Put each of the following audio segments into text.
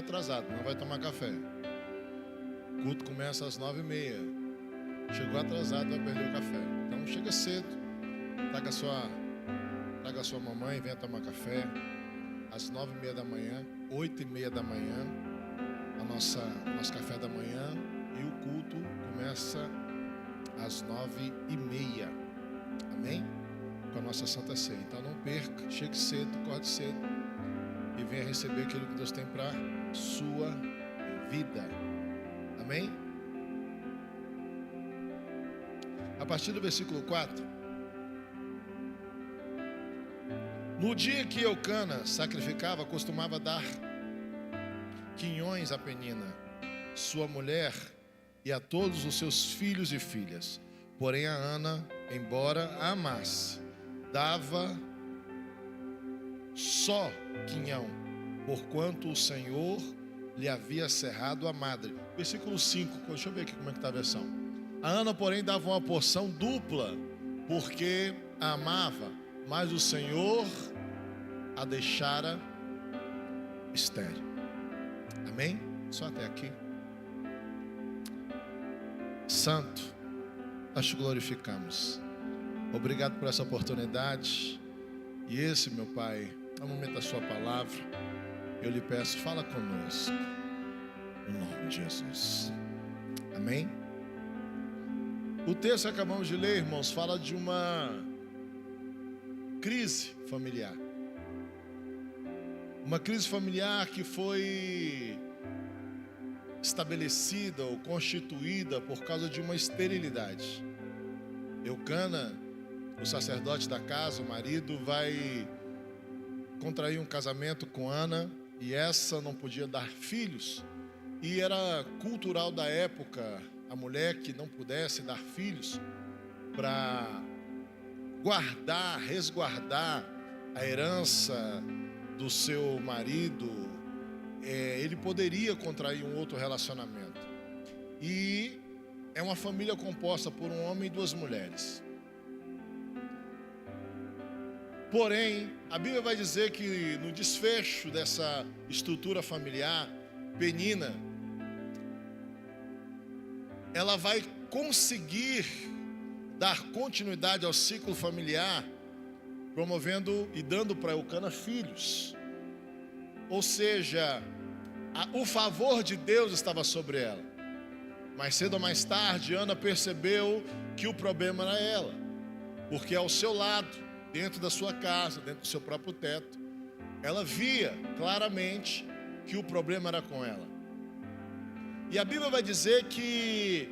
atrasado, não vai tomar café. O culto começa às 9h30. Chegou atrasado, vai perder o café. Então chega cedo, traga a sua mamãe, venha tomar café. Às 9h30 da manhã, 8h30 da manhã, nosso café da manhã, e o culto começa às 9h30. Amém? Com a nossa Santa Ceia. Então não perca, chegue cedo, acorde cedo e venha receber aquilo que Deus tem para sua vida. Amém? A partir do versículo 4. No dia que Eucana sacrificava, costumava dar quinhões a Penina, sua mulher, e a todos os seus filhos e filhas. Porém a Ana, embora a amasse, dava só quinhão, porquanto o Senhor lhe havia cerrado a madre. Versículo 5, deixa eu ver aqui como é que está a versão. A Ana, porém, dava uma porção dupla, porque a amava, mas o Senhor a deixara estéril. Amém? Só até aqui. Santo, nós te glorificamos. Obrigado por essa oportunidade. E esse, meu Pai, é o momento da sua palavra. Eu lhe peço, fala conosco, no nome de Jesus. Amém? O texto que acabamos de ler, irmãos, fala de uma crise familiar. Uma crise familiar que foi estabelecida ou constituída por causa de uma esterilidade. Eucana, o sacerdote da casa, o marido, vai contrair um casamento com Ana, e essa não podia dar filhos, e era cultural da época a mulher que não pudesse dar filhos, para guardar, resguardar a herança do seu marido, ele poderia contrair um outro relacionamento. E é uma família composta por um homem e duas mulheres. Porém, a Bíblia vai dizer que no desfecho dessa estrutura familiar, Penina, ela vai conseguir dar continuidade ao ciclo familiar, promovendo e dando para Eucana filhos. Ou seja, o favor de Deus estava sobre ela. Mais cedo ou mais tarde, Ana percebeu que o problema era ela, porque ao seu lado, dentro da sua casa, dentro do seu próprio teto, ela via claramente que o problema era com ela. E a Bíblia vai dizer que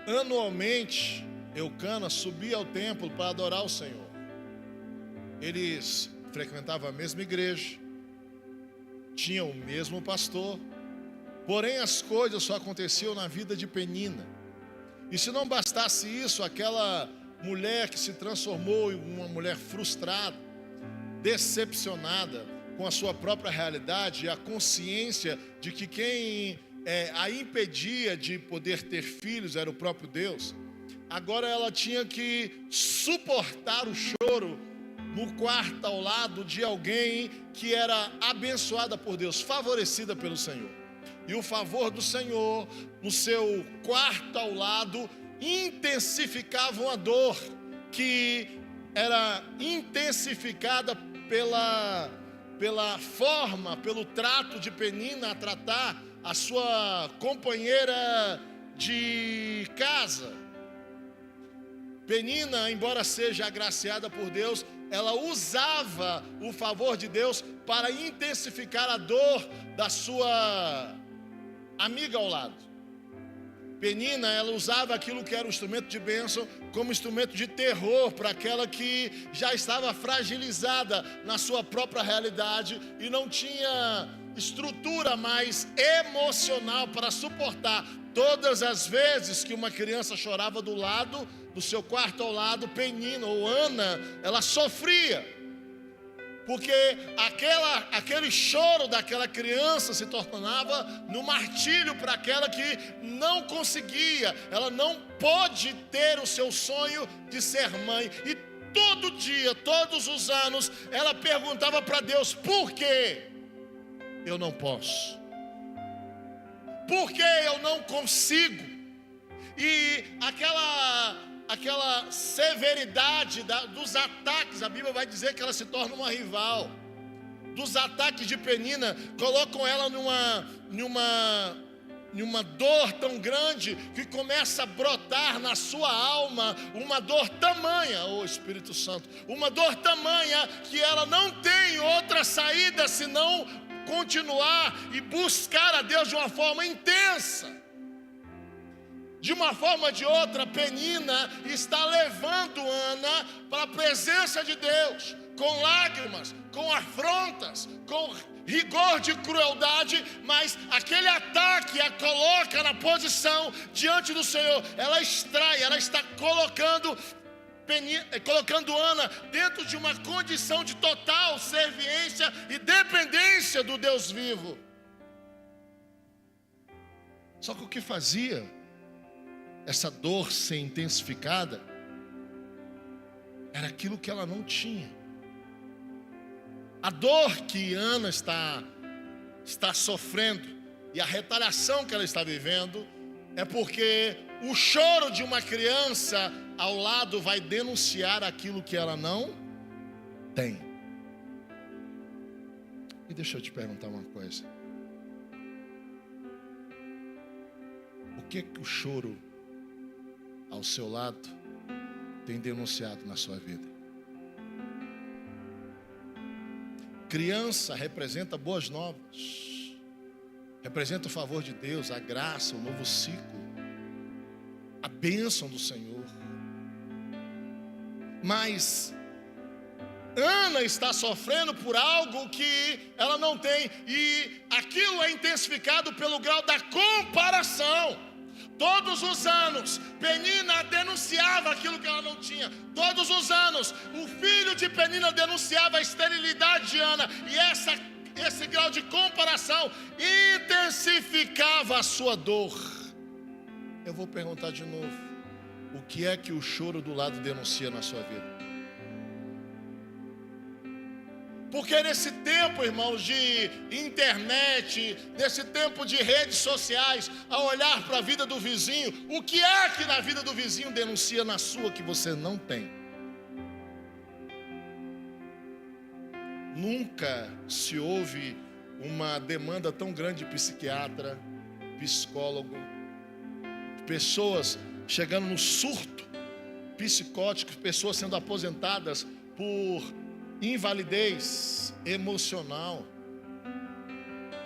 anualmente Eucana subia ao templo para adorar o Senhor. Eles frequentavam a mesma igreja, tinham o mesmo pastor, porém as coisas só aconteciam na vida de Penina. E se não bastasse isso, aquela mulher que se transformou em uma mulher frustrada, decepcionada com a sua própria realidade, e a consciência de que quem a impedia de poder ter filhos era o próprio Deus. Agora ela tinha que suportar o choro no quarto ao lado de alguém que era abençoada por Deus, favorecida pelo Senhor. E o favor do Senhor no seu quarto ao lado intensificava uma dor que era intensificada pela forma, pelo trato de Penina a tratar a sua companheira de casa. Penina, embora seja agraciada por Deus, ela usava o favor de Deus para intensificar a dor da sua amiga ao lado. Penina, ela usava aquilo que era um instrumento de bênção como instrumento de terror para aquela que já estava fragilizada na sua própria realidade e não tinha estrutura mais emocional para suportar todas as vezes que uma criança chorava do lado, do seu quarto ao lado. Penina ou Ana, ela sofria, porque aquele choro daquela criança se tornava no martírio para aquela que não conseguia, ela não pôde ter o seu sonho de ser mãe. E todo dia, todos os anos, ela perguntava para Deus: por quê? Eu não posso. porque eu não consigo. E aquela severidade dos ataques, a Bíblia vai dizer que ela se torna uma rival. Dos ataques de Penina, colocam ela numa dor tão grande que começa a brotar na sua alma uma dor tamanha, ô Espírito Santo, uma dor tamanha que ela não tem outra saída senão continuar e buscar a Deus de uma forma intensa. De uma forma ou de outra, Penina está levando Ana para a presença de Deus, com lágrimas, com afrontas, com rigor de crueldade, mas aquele ataque a coloca na posição diante do Senhor. Ela está colocando Ana dentro de uma condição de total serviência e dependência do Deus vivo. Só que o que fazia essa dor ser intensificada era aquilo que ela não tinha. A dor que Ana está sofrendo e a retaliação que ela está vivendo é porque o choro de uma criança ao lado vai denunciar aquilo que ela não tem. E deixa eu te perguntar uma coisa. O que o choro ao seu lado tem denunciado na sua vida? Criança representa boas novas, representa o favor de Deus, a graça, o novo ciclo, a bênção do Senhor. Mas Ana está sofrendo por algo que ela não tem, e aquilo é intensificado pelo grau da comparação. Todos os anos, Penina denunciava aquilo que ela não tinha. Todos os anos, o filho de Penina denunciava a esterilidade de Ana. E esse grau de comparação intensificava a sua dor. Eu vou perguntar de novo: o que é que o choro do lado denuncia na sua vida? Porque nesse tempo, irmãos, de internet, nesse tempo de redes sociais, ao olhar para a vida do vizinho, o que é que na vida do vizinho denuncia na sua que você não tem? Nunca se ouve uma demanda tão grande de psiquiatra, psicólogo, pessoas chegando no surto psicótico, pessoas sendo aposentadas por invalidez emocional,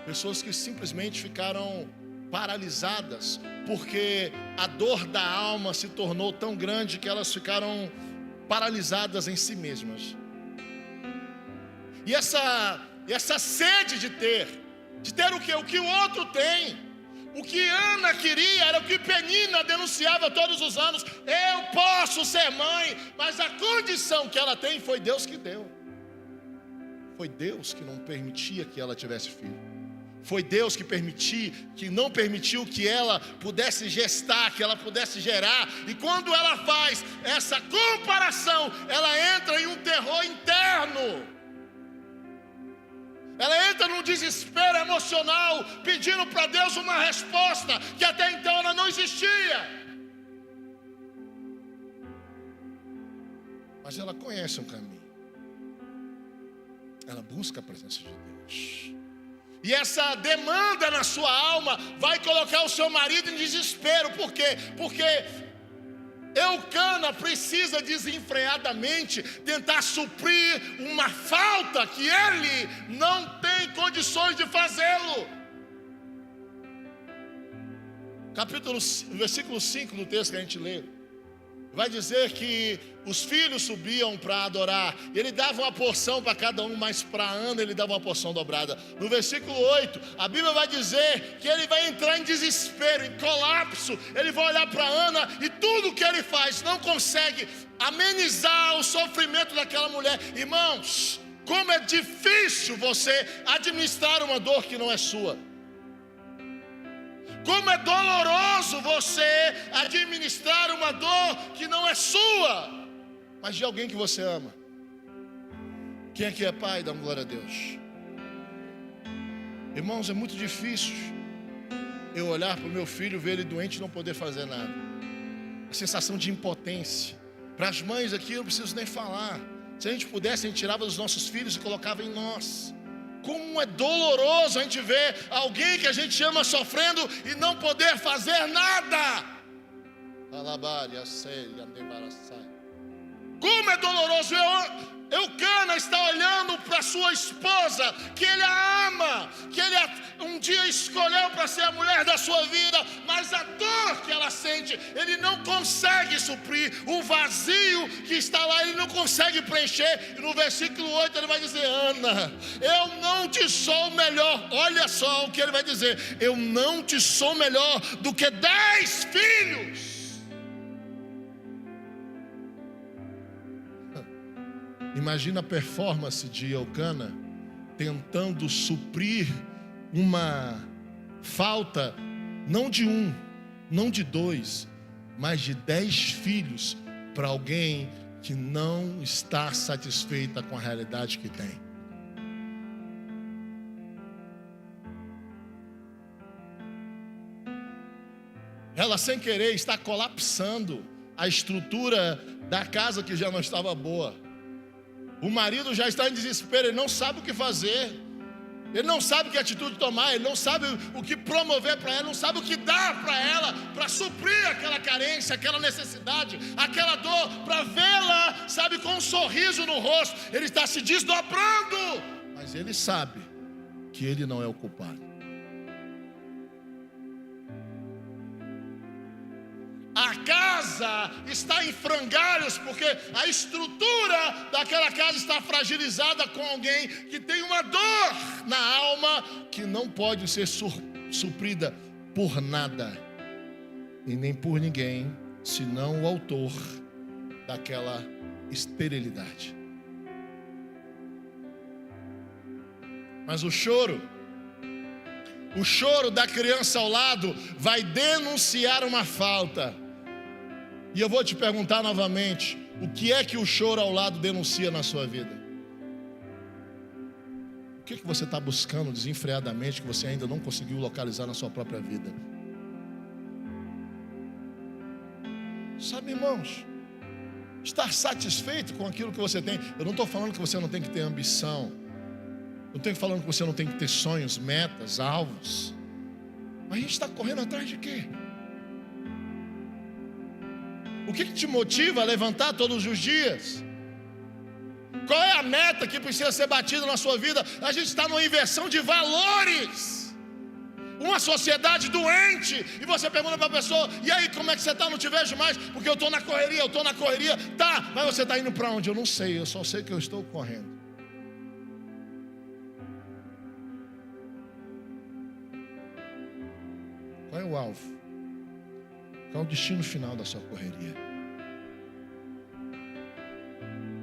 pessoas que simplesmente ficaram paralisadas, porque a dor da alma se tornou tão grande que elas ficaram paralisadas em si mesmas. E essa sede de ter o que o outro tem. O que Ana queria era o que Penina denunciava todos os anos: eu posso ser mãe, mas a condição que ela tem foi Deus que deu. Foi Deus que não permitia que ela tivesse filho. Foi Deus que não permitiu que ela pudesse gestar, que ela pudesse gerar. E quando ela faz essa comparação, ela entra em um terror interno. Ela entra num desespero emocional, pedindo para Deus uma resposta que até então ela não existia. Mas ela conhece um caminho. Ela busca a presença de Deus. E essa demanda na sua alma vai colocar o seu marido em desespero. Por quê? Porque Eucana precisa desenfreadamente tentar suprir uma falta que ele não tem condições de fazê-lo. Versículo 5 do texto que a gente lê, vai dizer que os filhos subiam para adorar, ele dava uma porção para cada um, mas para Ana ele dava uma porção dobrada. No versículo 8, a Bíblia vai dizer que ele vai entrar em desespero, em colapso. Ele vai olhar para Ana e tudo que ele faz não consegue amenizar o sofrimento daquela mulher. Irmãos, como é difícil você administrar uma dor que não é sua. Como é doloroso você administrar uma dor que não é sua, mas de alguém que você ama. Quem aqui é pai? Dá uma glória a Deus. Irmãos, é muito difícil. eu olhar para o meu filho, ver ele doente e não poder fazer nada. A sensação de impotência. Para as mães aqui eu não preciso nem falar. Se a gente pudesse, a gente tirava dos nossos filhos e colocava em nós. Como é doloroso a gente ver alguém que a gente ama sofrendo e não poder fazer nada. Como é doloroso. Eucana está olhando para sua esposa, que ele a ama, que ele um dia escolheu para ser a mulher da sua vida, mas a dor que ela sente, ele não consegue suprir, o vazio que está lá, ele não consegue preencher. E no versículo 8 ele vai dizer: Ana, eu não te sou melhor. Olha só o que ele vai dizer: eu não te sou melhor do que 10 filhos. Imagina a performance de Eucana tentando suprir uma falta, não de um, não de 2, mas de 10 filhos para alguém que não está satisfeita com a realidade que tem. Ela, sem querer, está colapsando a estrutura da casa que já não estava boa. O marido já está em desespero, ele não sabe o que fazer, ele não sabe que atitude tomar, ele não sabe o que promover para ela, não sabe o que dar para ela, para suprir aquela carência, aquela necessidade, aquela dor, para vê-la, sabe, com um sorriso no rosto. Ele está se desdobrando, mas ele sabe que ele não é o culpado. A casa está em frangalhos, porque a estrutura daquela casa está fragilizada com alguém que tem uma dor na alma que não pode ser suprida por nada e nem por ninguém, senão o autor daquela esterilidade. Mas o choro da criança ao lado vai denunciar uma falta. E eu vou te perguntar novamente: o que é que o choro ao lado denuncia na sua vida? O que é que você está buscando desenfreadamente que você ainda não conseguiu localizar na sua própria vida? Sabe, irmãos, estar satisfeito com aquilo que você tem. Eu não estou falando que você não tem que ter ambição. Eu estou falando que você não tem que ter sonhos, metas, alvos. Mas a gente está correndo atrás de quê? O que te motiva a levantar todos os dias? Qual é a meta que precisa ser batida na sua vida? A gente está numa inversão de valores, uma sociedade doente. E você pergunta para a pessoa: e aí, como é que você está? Não te vejo mais, porque eu estou na correria. Tá, mas você está indo para onde? Eu não sei, eu só sei que eu estou correndo. Qual é o alvo? Qual é o destino final da sua correria?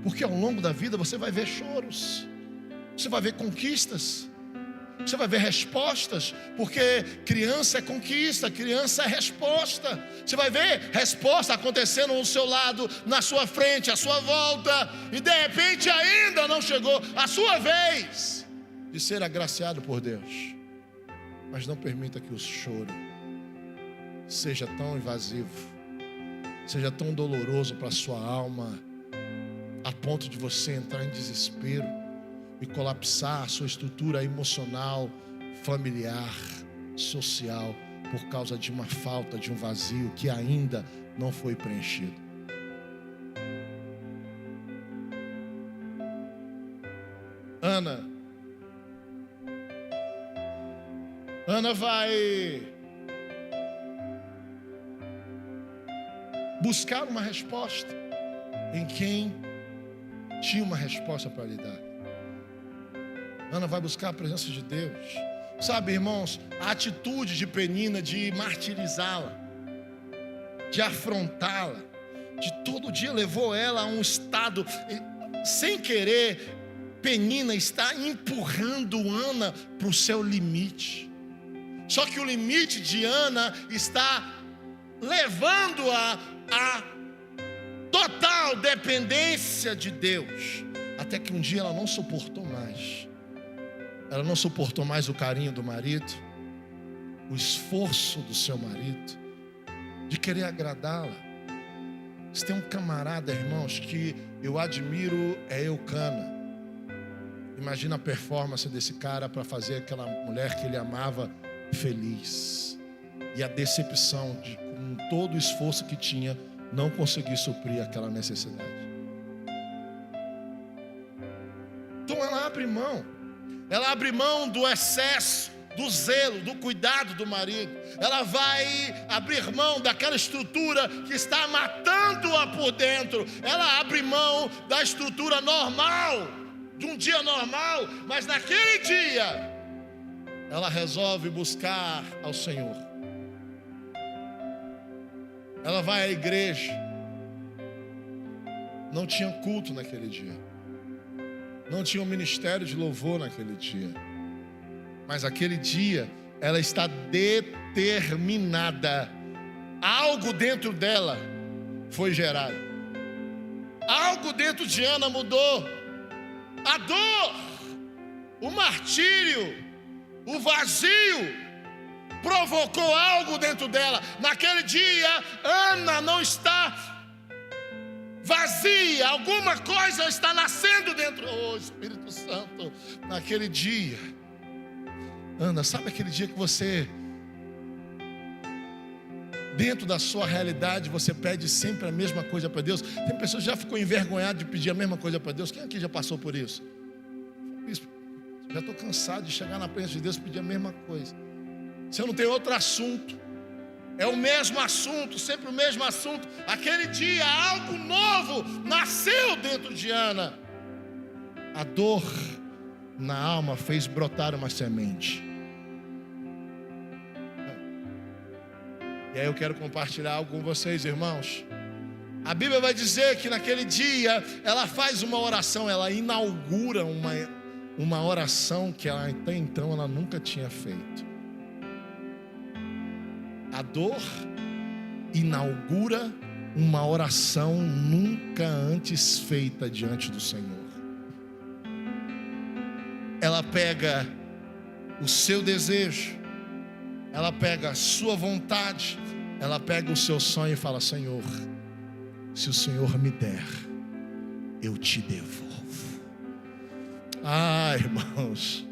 Porque ao longo da vida você vai ver choros, você vai ver conquistas, você vai ver respostas, porque criança é conquista, criança é resposta. Você vai ver resposta acontecendo ao seu lado, na sua frente, à sua volta, e de repente ainda não chegou a sua vez de ser agraciado por Deus. Mas não permita que o choro seja tão invasivo, seja tão doloroso para a sua alma, a ponto de você entrar em desespero e colapsar a sua estrutura emocional, familiar, social, por causa de uma falta, de um vazio que ainda não foi preenchido. Ana vai buscar uma resposta em quem tinha uma resposta para lhe dar. Ana vai buscar a presença de Deus. Sabe, irmãos, a atitude de Penina de martirizá-la, de afrontá-la, de todo dia levou ela a um estado, sem querer, Penina está empurrando Ana para o seu limite. Só que o limite de Ana está levando-a a total dependência de Deus, até que um dia ela não suportou mais. Ela não suportou mais o carinho do marido, o esforço do seu marido, de querer agradá-la. Se tem um camarada, irmãos, que eu admiro, é Eucana. Imagina a performance desse cara para fazer aquela mulher que ele amava feliz. E a decepção de, com todo o esforço que tinha, não conseguir suprir aquela necessidade. Então ela abre mão. Ela abre mão do excesso, do zelo, do cuidado do marido. Ela vai abrir mão daquela estrutura que está matando-a por dentro. Ela abre mão da estrutura normal, de um dia normal, mas naquele dia ela resolve buscar ao Senhor. Ela vai à igreja. Não tinha culto naquele dia. Não tinha um ministério de louvor naquele dia. Mas aquele dia ela está determinada. Algo dentro dela foi gerado. Algo dentro de Ana mudou. A dor, o martírio, o vazio provocou algo dentro dela. Naquele dia, Ana não está vazia. Alguma coisa está nascendo dentro. Oh, Espírito Santo, naquele dia, Ana, sabe aquele dia que você, dentro da sua realidade, você pede sempre a mesma coisa para Deus? Tem pessoas que já ficou envergonhado de pedir a mesma coisa para Deus. Quem aqui já passou por isso? Já estou cansado de chegar na presença de Deus e pedir a mesma coisa. Se eu não tenho outro assunto, é o mesmo assunto, sempre o mesmo assunto. Aquele dia algo novo nasceu dentro de Ana. A dor na alma fez brotar uma semente. E aí eu quero compartilhar algo com vocês, irmãos. A Bíblia vai dizer que naquele dia ela faz uma oração, ela inaugura uma oração que ela, até então ela nunca tinha feito. A dor inaugura uma oração nunca antes feita diante do Senhor. Ela pega o seu desejo, ela pega a sua vontade, ela pega o seu sonho e fala: Senhor, se o Senhor me der, eu te devolvo. Ah, irmãos,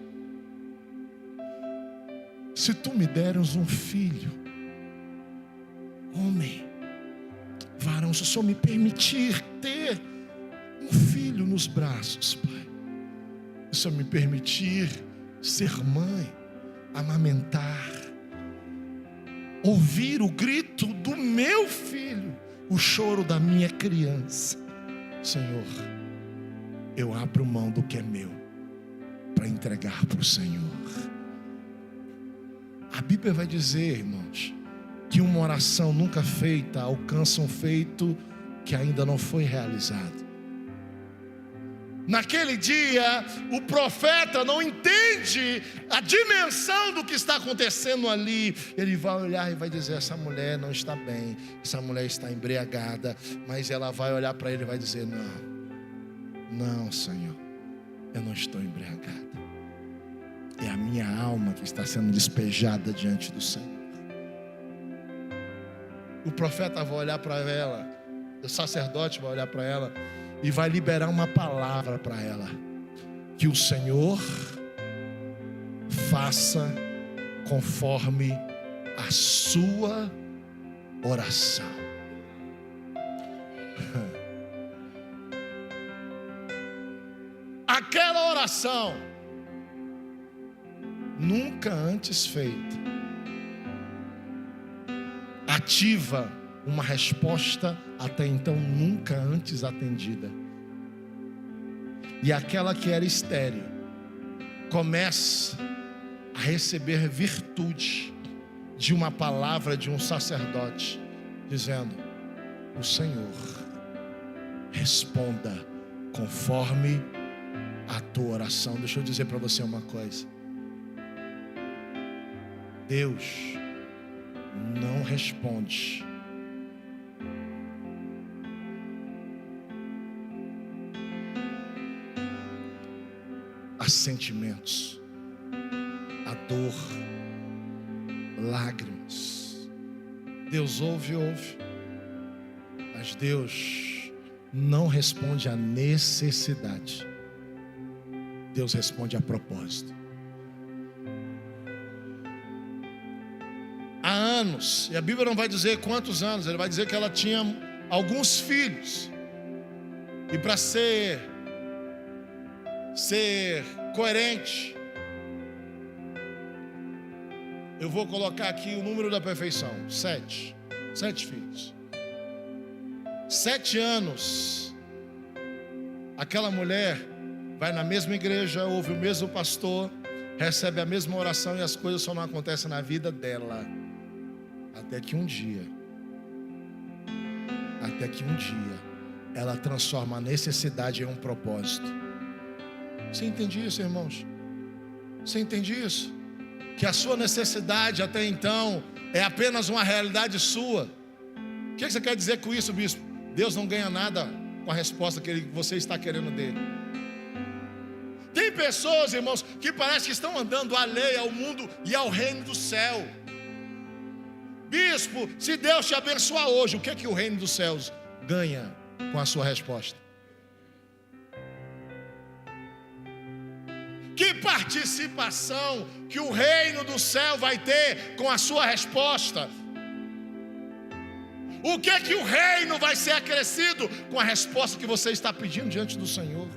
se tu me deres um filho, homem, varão, se o Senhor me permitir ter um filho nos braços, Pai, se o Senhor me permitir ser mãe, amamentar, ouvir o grito do meu filho, o choro da minha criança, Senhor, eu abro mão do que é meu para entregar para o Senhor. A Bíblia vai dizer, irmãos, que uma oração nunca feita alcança um feito que ainda não foi realizado. Naquele dia, o profeta não entende a dimensão do que está acontecendo ali. Ele vai olhar e vai dizer: essa mulher não está bem, essa mulher está embriagada. Mas ela vai olhar para ele e vai dizer: não, Senhor, eu não estou embriagada. É a minha alma que está sendo despejada diante do Senhor. O profeta vai olhar para ela, o sacerdote vai olhar para ela e vai liberar uma palavra para ela: que o Senhor faça conforme a sua oração. Aquela oração nunca antes feita ativa uma resposta até então nunca antes atendida. E aquela que era estéril começa a receber virtude de uma palavra de um sacerdote, dizendo: o Senhor responda conforme a tua oração. Deixa eu dizer para você uma coisa: Deus não responde a sentimentos, a dor, lágrimas. Deus ouve, mas Deus não responde à necessidade. Deus responde a propósito. Há anos, e a Bíblia não vai dizer quantos anos, ele vai dizer que ela tinha alguns filhos. E para ser coerente, eu vou colocar aqui o número da perfeição: 7 filhos. 7 anos, aquela mulher vai na mesma igreja, ouve o mesmo pastor, recebe a mesma oração, e as coisas só não acontecem na vida dela. Até que um dia, ela transforma a necessidade em um propósito. Você entende isso, irmãos? Você entende isso? Que a sua necessidade até então é apenas uma realidade sua. O que você quer dizer com isso, bispo? Deus não ganha nada com a resposta que você está querendo dele. Tem pessoas, irmãos, que parece que estão andando alheia ao mundo e ao reino do céu. Bispo, se Deus te abençoar hoje, o que o reino dos céus ganha com a sua resposta? Que participação que o reino do céu vai ter com a sua resposta? O que o reino vai ser acrescido com a resposta que você está pedindo diante do Senhor?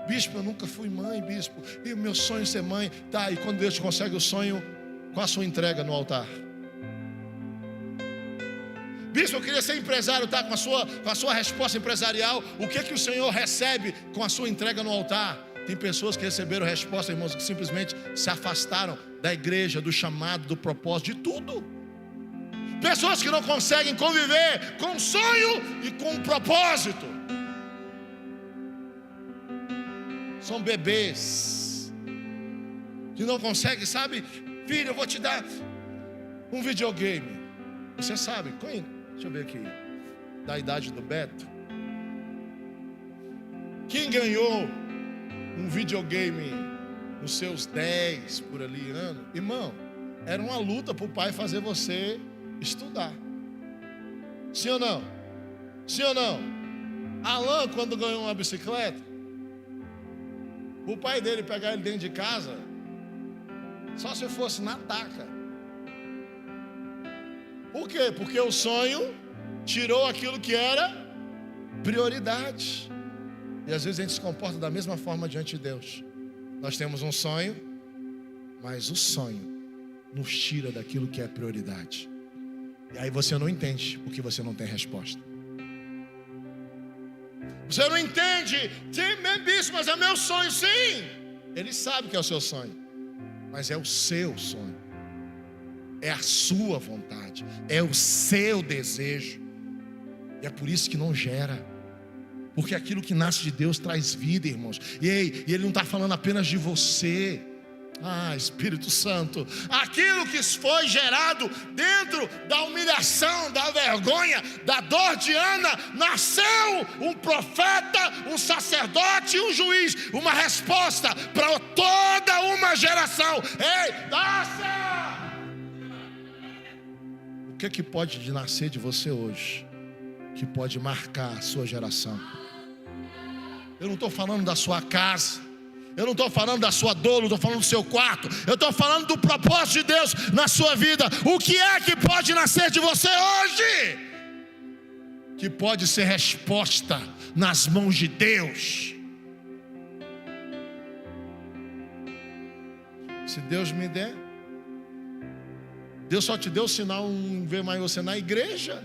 Bispo, eu nunca fui mãe, bispo, e o meu sonho é ser mãe. Tá, e quando Deus te consegue o sonho, qual a sua entrega no altar? Bispo, eu queria ser empresário, tá, com a sua resposta empresarial, o que o Senhor recebe com a sua entrega no altar? Tem pessoas que receberam resposta, irmãos, que simplesmente se afastaram da igreja, do chamado, do propósito, de tudo. Pessoas que não conseguem conviver com o sonho e com o propósito. São bebês que não conseguem, sabe? Filho, eu vou te dar um videogame. Você sabe, deixa eu ver aqui, da idade do Beto. Quem ganhou um videogame nos seus 10 por ali anos, irmão, era uma luta para o pai fazer você estudar. Sim ou não? Sim ou não? Alan, quando ganhou uma bicicleta, o pai dele pegar ele dentro de casa, só se fosse na taca. Por quê? Porque o sonho tirou aquilo que era prioridade. E às vezes a gente se comporta da mesma forma diante de Deus. Nós temos um sonho, mas o sonho nos tira daquilo que é prioridade. E aí você não entende, porque você não tem resposta. Você não entende, sim, bispo, mas é meu sonho, sim. Ele sabe que é o seu sonho, mas é o seu sonho, é a sua vontade, é o seu desejo. E é por isso que não gera. Porque aquilo que nasce de Deus traz vida, irmãos. E Ele não está falando apenas de você. Ah, Espírito Santo, aquilo que foi gerado dentro da humilhação, da vergonha, da dor de Ana, nasceu um profeta, um sacerdote, um juiz, uma resposta para toda uma geração. Ei, nasça! O que pode nascer de você hoje, que pode marcar a sua geração? Eu não estou falando da sua casa, eu não estou falando da sua dor, não estou falando do seu quarto, eu estou falando do propósito de Deus na sua vida. O que é que pode nascer de você hoje, que pode ser resposta nas mãos de Deus? Se Deus me der, Deus só te deu o sinal, não vê mais você na igreja.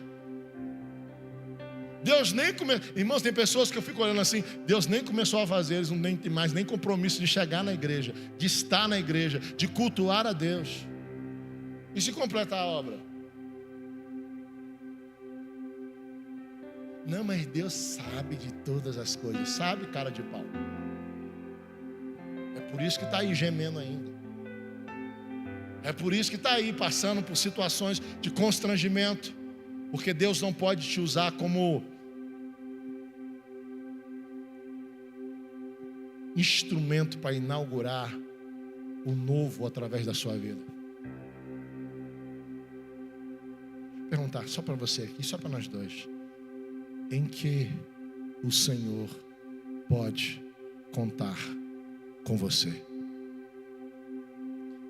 Deus nem começou, irmãos, tem pessoas que eu fico olhando assim, Deus nem começou a fazer, eles não têm mais nem compromisso de chegar na igreja, de estar na igreja, de cultuar a Deus. E se completar a obra? Não, mas Deus sabe de todas as coisas, sabe, cara de pau. É por isso que está aí gemendo ainda. É por isso que está aí passando por situações de constrangimento, porque Deus não pode te usar como instrumento para inaugurar o novo através da sua vida. perguntar só para você aqui, só para nós dois. Em que o Senhor pode contar com você?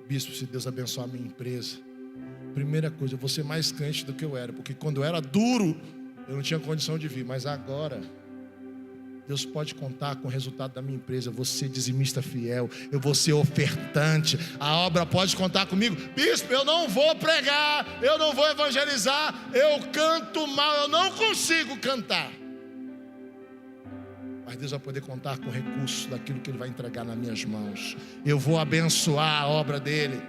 Bispo, se Deus abençoar a minha empresa, primeira coisa, eu vou ser mais crente do que eu era, porque quando eu era duro, eu não tinha condição de vir, mas agora Deus pode contar com o resultado da minha empresa. Eu vou ser dizimista fiel, eu vou ser ofertante, a obra pode contar comigo. Bispo, eu não vou pregar, eu não vou evangelizar, eu canto mal, eu não consigo cantar. Mas Deus vai poder contar com o recurso daquilo que Ele vai entregar nas minhas mãos. Eu vou abençoar a obra dEle.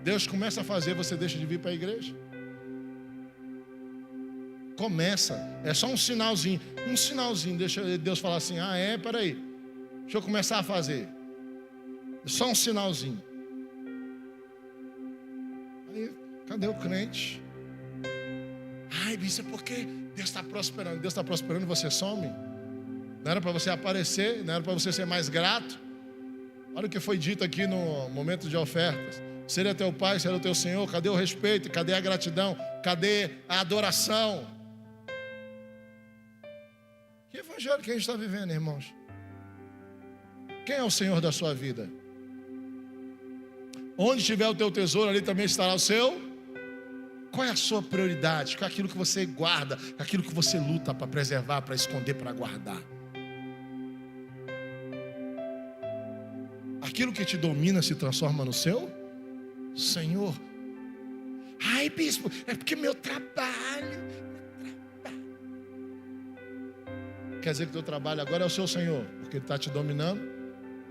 Deus começa a fazer, você deixa de vir para a igreja? Começa, é só um sinalzinho, deixa Deus falar assim, peraí, deixa eu começar a fazer. É só um sinalzinho. Aí, cadê o crente? Isso é porque Deus está prosperando. Deus está prosperando e você some? Não era para você aparecer? Não era para você ser mais grato? Olha o que foi dito aqui no momento de ofertas. Se Ele é teu Pai, se Ele é o teu Senhor, cadê o respeito? Cadê a gratidão? Cadê a adoração? Que evangelho que a gente está vivendo, irmãos? Quem é o Senhor da sua vida? Onde estiver o teu tesouro, ali também estará o seu. Qual é a sua prioridade? Qual é aquilo que você guarda? Aquilo que você luta para preservar, para esconder, para guardar? Aquilo que te domina se transforma no seu Senhor. Bispo, é porque meu trabalho. Quer dizer que o teu trabalho agora é o seu Senhor, porque Ele está te dominando.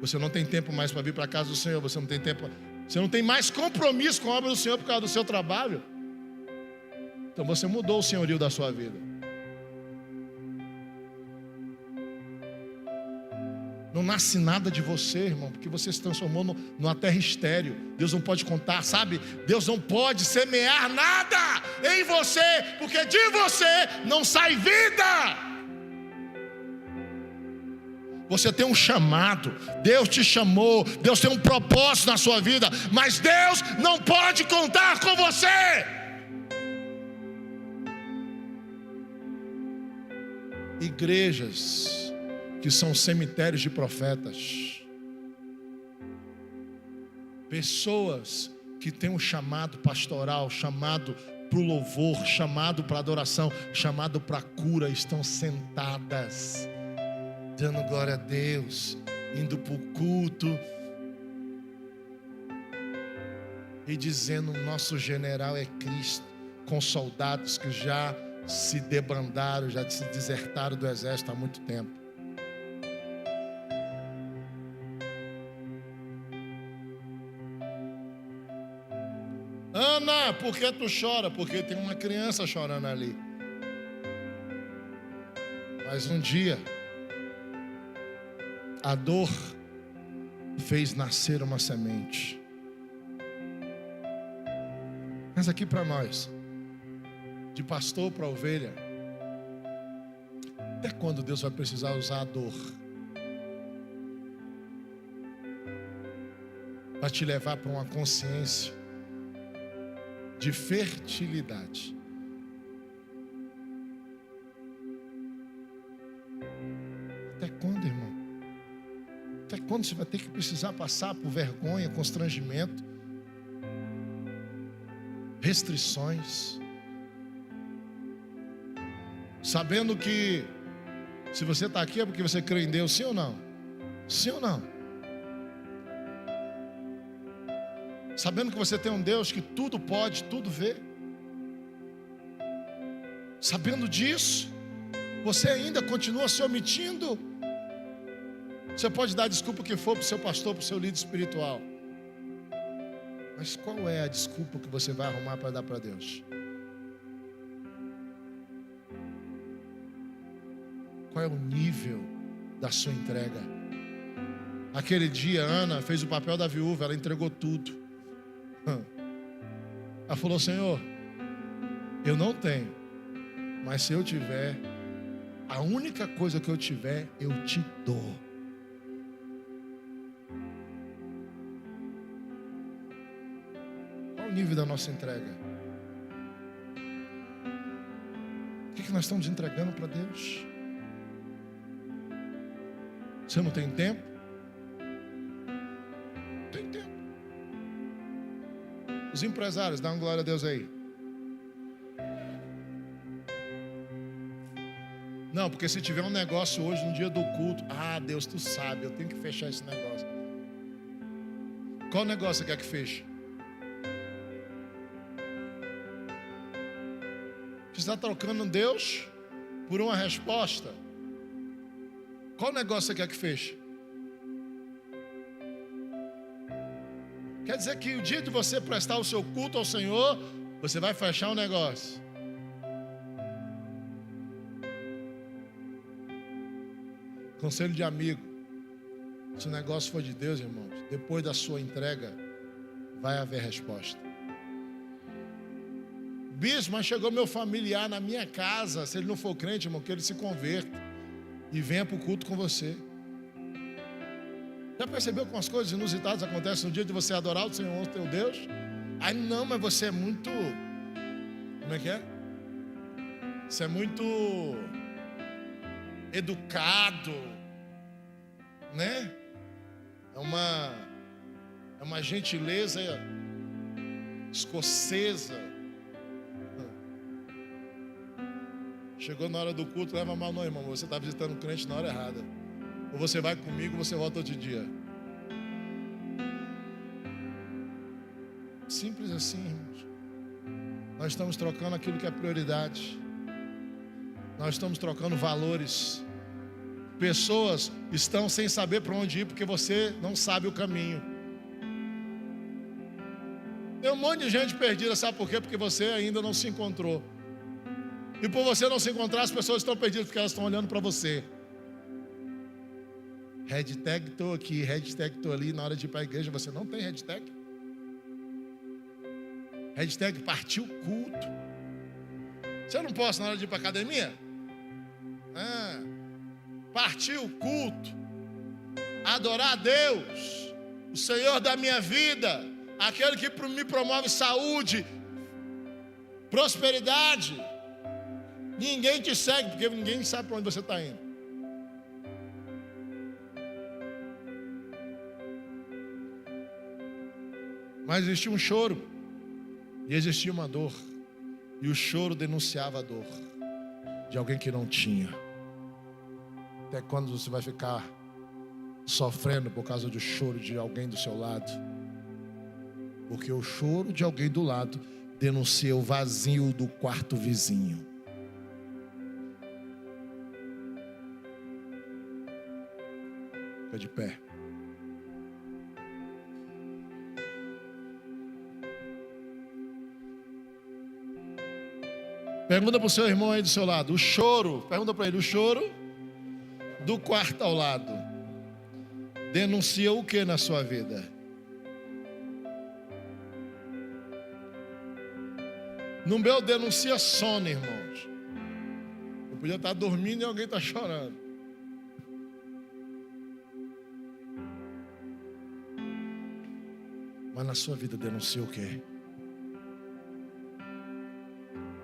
Você não tem tempo mais para vir para a casa do Senhor. Você não tem mais compromisso com a obra do Senhor por causa do seu trabalho. Então você mudou o senhorio da sua vida. Não nasce nada de você, irmão, porque você se transformou numa terra estéril. Deus não pode contar, sabe? Deus não pode semear nada em você, porque de você não sai vida. Você tem um chamado, Deus te chamou, Deus tem um propósito na sua vida, mas Deus não pode contar com você. Igrejas que são cemitérios de profetas, pessoas que têm um chamado pastoral, chamado para o louvor, chamado para adoração, chamado para cura, estão sentadas, dando glória a Deus, indo para o culto e dizendo: nosso general é Cristo, com soldados que já se debandaram, já se desertaram do exército há muito tempo. Ana, por que tu chora? Porque tem uma criança chorando ali. Mas um dia a dor fez nascer uma semente. Mas aqui para nós, de pastor para ovelha, até quando Deus vai precisar usar a dor para te levar para uma consciência de fertilidade? Até quando, irmão? Até quando você vai ter que precisar passar por vergonha, constrangimento, restrições, sabendo que se você está aqui é porque você crê em Deus, sim ou não? Sim ou não? Sabendo que você tem um Deus que tudo pode, tudo vê. Sabendo disso, você ainda continua se omitindo. Você pode dar a desculpa que for para o seu pastor, para o seu líder espiritual, mas qual é a desculpa que você vai arrumar para dar para Deus? Qual é o nível da sua entrega? Aquele dia, Ana fez o papel da viúva, ela entregou tudo. Ela falou: Senhor, eu não tenho, mas se eu tiver, a única coisa que eu tiver, eu te dou. Qual o nível da nossa entrega? O que nós estamos entregando para Deus? Você não tem tempo? Tem tempo. Os empresários, dá uma glória a Deus aí. Não, porque se tiver um negócio hoje no dia do culto, Deus, tu sabe, eu tenho que fechar esse negócio. Qual negócio você quer que feche? Você está trocando Deus por uma resposta. Qual negócio você quer que feche? Quer dizer que o dia de você prestar o seu culto ao Senhor, você vai fechar um negócio. Conselho de amigo. Se o negócio for de Deus, irmãos, depois da sua entrega, vai haver resposta. Bispo, mas chegou meu familiar na minha casa. Se ele não for crente, irmão, que ele se converta e venha para o culto com você. Já percebeu como as coisas inusitadas acontecem no dia de você adorar o Senhor, o teu Deus? Aí não, mas você é muito... Como é que é? Você é muito educado, né? É uma gentileza escocesa. Chegou na hora do culto, leva mal não, irmão. Você está visitando o crente na hora errada. Ou você vai comigo, ou você volta outro dia. Simples assim, irmãos. Nós estamos trocando aquilo que é prioridade. Nós estamos trocando valores. Pessoas estão sem saber para onde ir, porque você não sabe o caminho. Tem um monte de gente perdida, sabe por quê? Porque você ainda não se encontrou. E por você não se encontrar, as pessoas estão perdidas, porque elas estão olhando para você. Hashtag estou aqui, hashtag estou ali. Na hora de ir para a igreja, você não tem hashtag. Hashtag partiu culto. Você não posta na hora de ir para a academia? Partiu culto. Adorar a Deus, o Senhor da minha vida, aquele que me promove saúde, prosperidade. Ninguém te segue, porque ninguém sabe para onde você está indo. Mas existia um choro e existia uma dor. E o choro denunciava a dor de alguém que não tinha. Até quando você vai ficar sofrendo por causa do choro de alguém do seu lado? Porque o choro de alguém do lado denuncia o vazio do quarto vizinho. Fica de pé. Pergunta para o seu irmão aí do seu lado. O choro, pergunta para ele, o choro do quarto ao lado denuncia o que na sua vida? No meu denuncia sono, irmãos. Eu podia estar dormindo e alguém está chorando. Mas na sua vida denuncia o quê?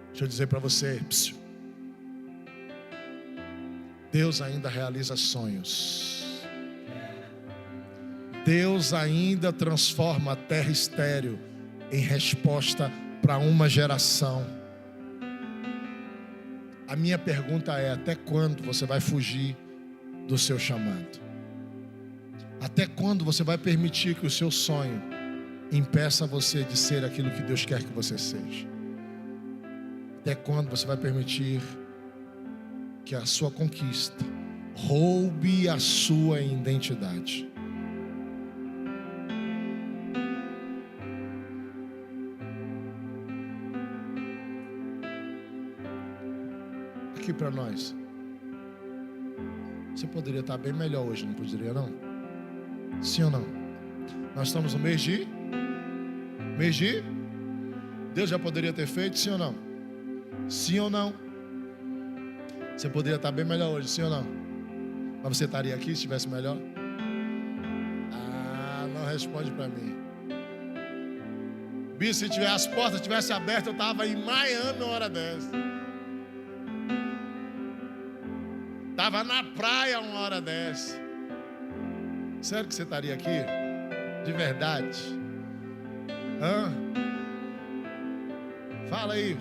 Deixa eu dizer para você, Deus ainda realiza sonhos. Deus ainda transforma a terra estéril em resposta para uma geração. A minha pergunta é: até quando você vai fugir do seu chamado? Até quando você vai permitir que o seu sonho impeça você de ser aquilo que Deus quer que você seja? Até quando você vai permitir que a sua conquista roube a sua identidade? Aqui para nós, você poderia estar bem melhor hoje, não poderia não? Sim ou não? Nós estamos no mês de Deus já poderia ter feito, sim ou não? Sim ou não? Você poderia estar bem melhor hoje, sim ou não? Mas você estaria aqui se estivesse melhor? Não responde para mim. Bicho, se as portas tivessem abertas, eu estava em Miami uma hora dessa. Estava na praia uma hora dessa. Sério que você estaria aqui? De verdade? Hã? Fala aí.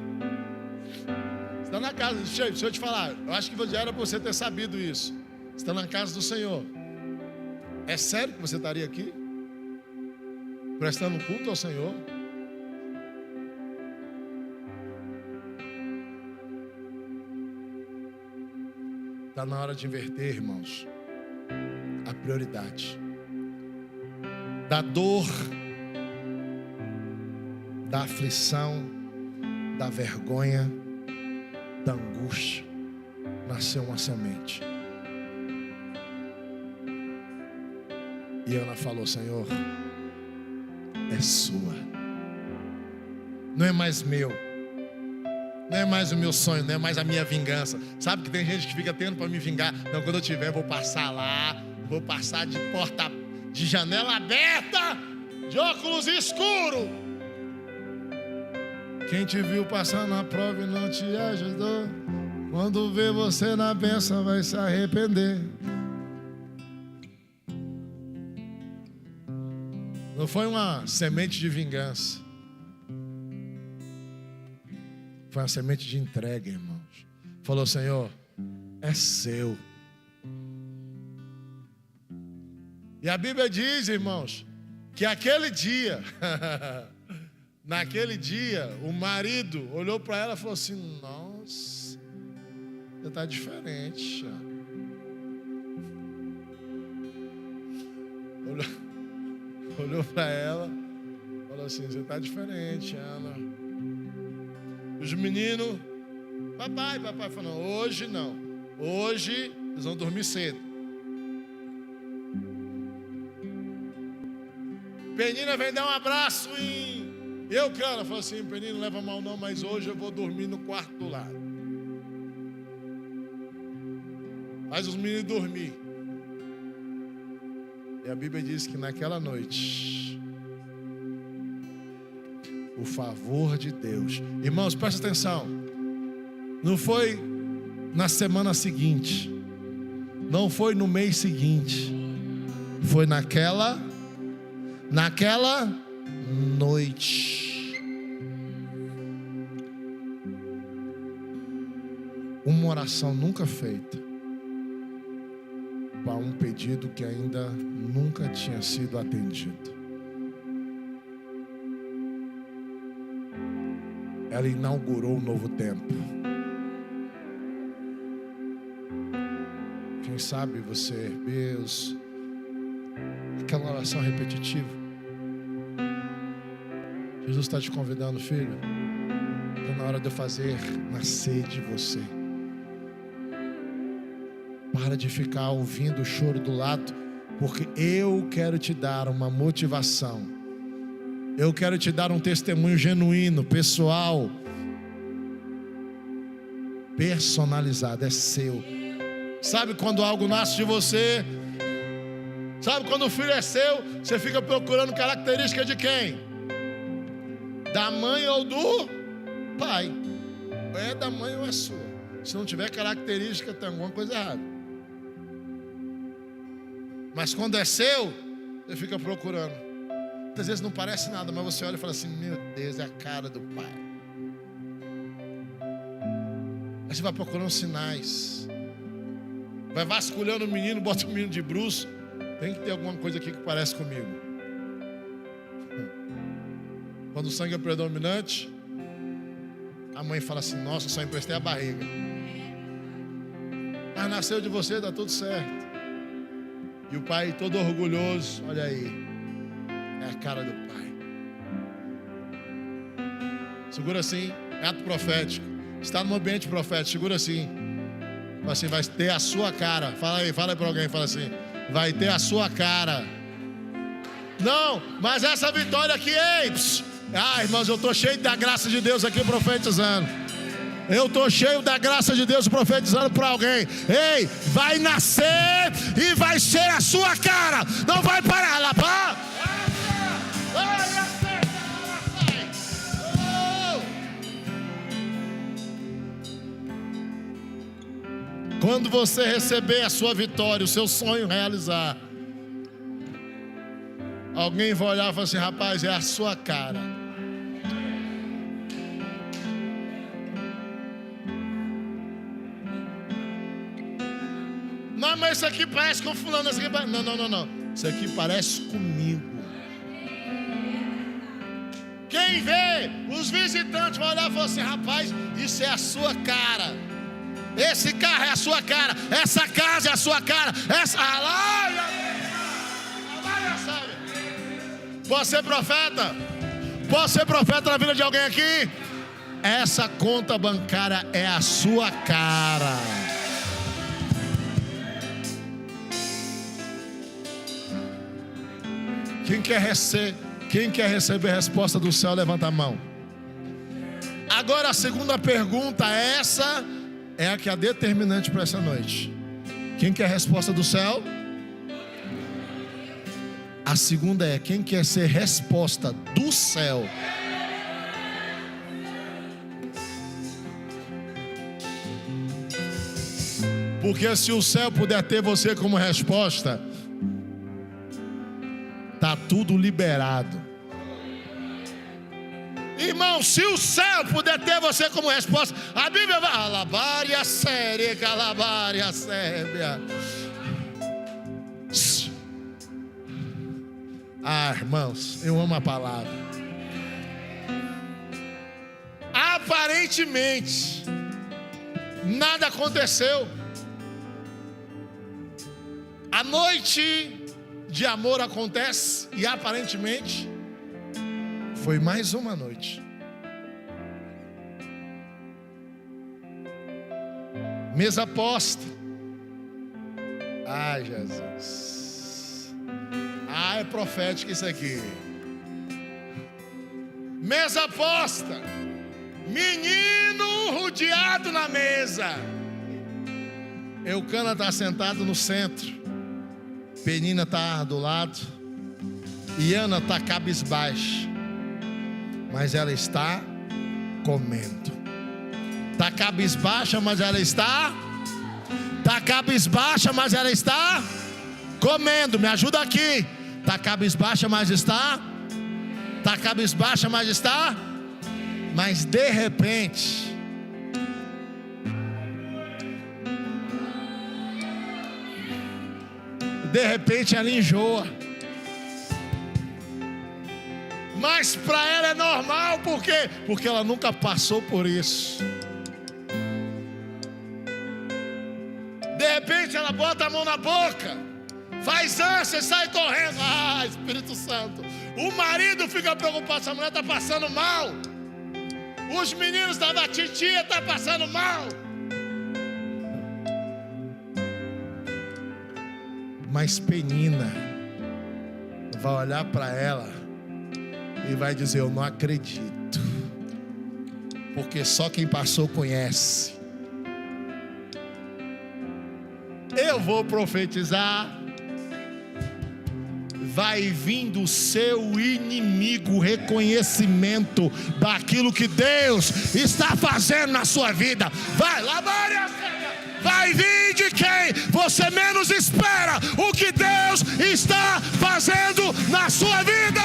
Você está na casa, deixa eu te falar. Eu acho que já era para você ter sabido isso. Você está na casa do Senhor. É sério que você estaria aqui? Prestando culto ao Senhor? Está na hora de inverter, irmãos, a prioridade. Da dor, da aflição, da vergonha, da angústia, nasceu uma semente. E Ana falou: Senhor, é sua. Não é mais meu. Não é mais o meu sonho, não é mais a minha vingança. Sabe que tem gente que fica tendo para me vingar. Não, quando eu tiver, vou passar lá. Vou passar de porta, de janela aberta, de óculos escuros. Quem te viu passar na prova e não te ajudou, quando vê você na bênção vai se arrepender. Não foi uma semente de vingança. Foi uma semente de entrega, irmãos. Falou: Senhor, é seu. E a Bíblia diz, irmãos, que aquele dia, naquele dia, o marido olhou para ela e falou assim: nossa, você está diferente. Olhou para ela, falou assim: você está diferente, Ana. Os meninos, papai falou: hoje não, hoje eles vão dormir cedo. Penina vem dar um abraço em Eucana, falou assim: Penina, não leva mal não, mas hoje eu vou dormir no quarto do lado. Faz os meninos dormir. E a Bíblia diz que naquela noite, o favor de Deus, irmãos, presta atenção, não foi na semana seguinte, não foi no mês seguinte, foi naquela noite. Uma oração nunca feita para um pedido que ainda nunca tinha sido atendido. Ela inaugurou um novo tempo. Quem sabe você, Deus, aquela oração repetitiva. Jesus está te convidando, filho. Está na hora de eu fazer nascer de você. Para de ficar ouvindo o choro do lado, porque eu quero te dar uma motivação. Eu quero te dar um testemunho genuíno, pessoal, personalizado, é seu. Sabe quando algo nasce de você? Sabe quando o filho é seu? Você fica procurando característica de quem? Da mãe ou do pai? É da mãe ou é sua? Se não tiver característica, tem alguma coisa errada. Mas quando é seu, você fica procurando. Muitas vezes não parece nada, mas você olha e fala assim: meu Deus, é a cara do pai. Aí você vai procurando sinais, vai vasculhando o menino, bota o menino de bruço. Tem que ter alguma coisa aqui que parece comigo. Quando o sangue é predominante, a mãe fala assim: nossa, só emprestei a barriga, mas nasceu de você, dá tudo certo. E o pai todo orgulhoso: olha aí, é a cara do pai. Segura assim, ato profético. Está no ambiente profético, segura assim. Fala assim: vai ter a sua cara. Fala aí para alguém, fala assim: vai ter a sua cara. Não, mas essa vitória aqui, ei, irmãos, eu estou cheio da graça de Deus aqui profetizando. Eu estou cheio da graça de Deus profetizando para alguém. Ei, vai nascer e vai ser a sua cara. Não vai parar lá, pá. Vai nascer, vai. Quando você receber a sua vitória, o seu sonho realizar, alguém vai olhar e falar assim: rapaz, é a sua cara. Não, mas isso aqui parece com fulano. Isso aqui parece... Não. Isso aqui parece comigo. Quem vê, os visitantes vão olhar e falar assim: rapaz, isso é a sua cara. Esse carro é a sua cara. Essa casa é a sua cara. Essa... Posso ser profeta? Posso ser profeta na vida de alguém aqui? Essa conta bancária é a sua cara. Quem quer receber a resposta do céu, levanta a mão. Agora a segunda pergunta, essa é a que é determinante para essa noite. Quem quer a resposta do céu? A segunda é: quem quer ser resposta do céu? Porque se o céu puder ter você como resposta, está tudo liberado. Irmão, se o céu puder ter você como resposta, a Bíblia vai... Alabária séria, calabária séria. Irmãos, eu amo a palavra. Aparentemente, nada aconteceu. A noite de amor acontece e aparentemente foi mais uma noite. Mesa posta. Ai, Jesus. É profético isso aqui. Mesa posta. Menino rodeado na mesa. Eucana está sentado no centro. Penina está do lado. E Ana está cabisbaixa. Mas ela está comendo. Está cabisbaixa, mas ela está. Está cabisbaixa, mas ela está comendo. Me ajuda aqui. Está cabisbaixa, mas está. Está cabisbaixa, mas está. Mas de repente, ela enjoa. Mas para ela é normal, por quê? Porque ela nunca passou por isso. De repente ela bota a mão na boca, faz ânsia e sai correndo. Espírito Santo. O marido fica preocupado, essa mulher está passando mal. Os meninos da titia estão passando mal. Mas Penina vai olhar para ela e vai dizer: eu não acredito, porque só quem passou conhece. Eu vou profetizar. Vai vir do seu inimigo reconhecimento daquilo que Deus está fazendo na sua vida. Vai vir de quem você menos espera o que Deus está fazendo na sua vida.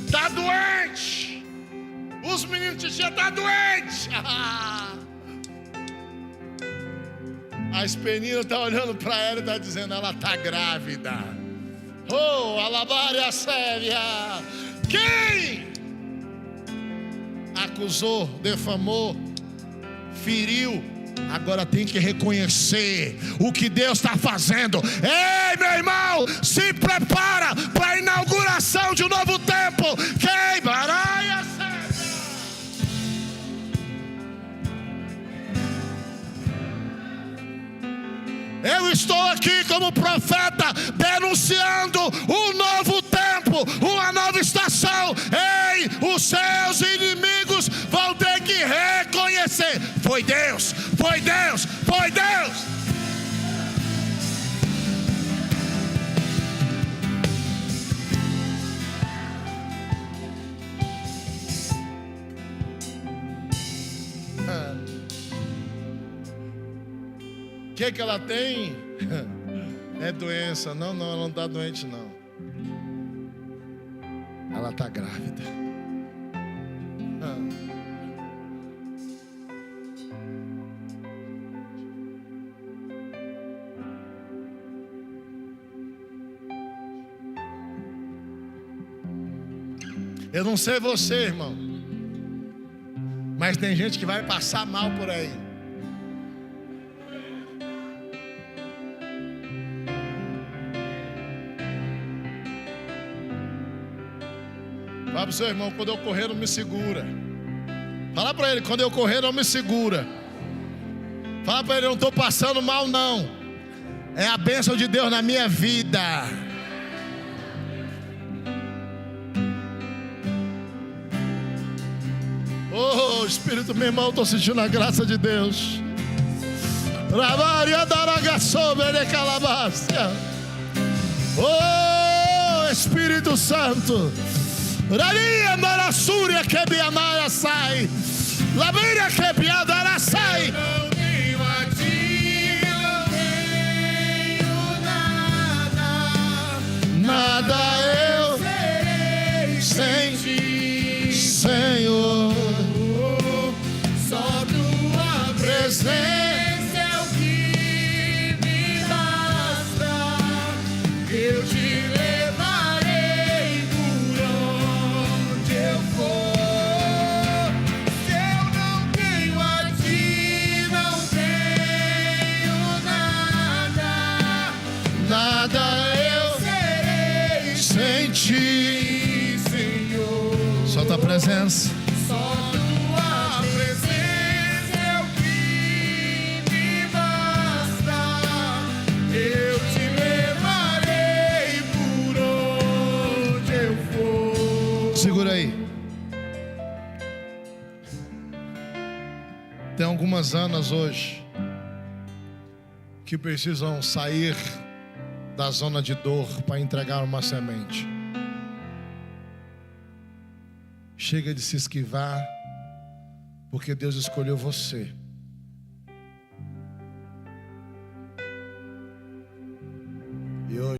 Está doente. Os meninos de tia estão doentes. A Penina está olhando para ela e está dizendo: ela está grávida. Oh, alabária séria. Quem acusou, defamou, feriu, agora tem que reconhecer o que Deus está fazendo. Ei, meu irmão, se prepara para a inauguração de um novo tempo. Quem baraia séria. Eu estou aqui como profeta, denunciando um novo tempo, uma nova estação. Ei, os seus inimigos vão ter que reconhecer: foi Deus, foi Deus, foi Deus. que ela tem? É doença. Não, ela não está doente, não. Ela está grávida. Eu não sei você, irmão, mas tem gente que vai passar mal por aí. Fala pro seu irmão, quando eu correr não me segura. Fala para ele, quando eu correr não me segura. Fala para ele, eu não estou passando mal não. É a bênção de Deus na minha vida. Oh, Espírito, meu irmão, estou sentindo a graça de Deus. Oh, Espírito Santo. Raria Marasúria que biamara sai. Labeira que biadara sai. Não tenho a ti, não tenho nada. Nada eu serei sem ti, Senhor. Só tua presença é o que me basta. Eu te levarei por onde eu for. Se eu não tenho a ti, não tenho nada. Nada eu Serei sem ti. Senhor. Só tua presença. Só tua presença é o que me basta. Eu te levarei por onde eu for. Segura aí. Tem algumas Anas hoje que precisam sair da zona de dor para entregar uma semente. Chega de se esquivar, porque Deus escolheu você. E hoje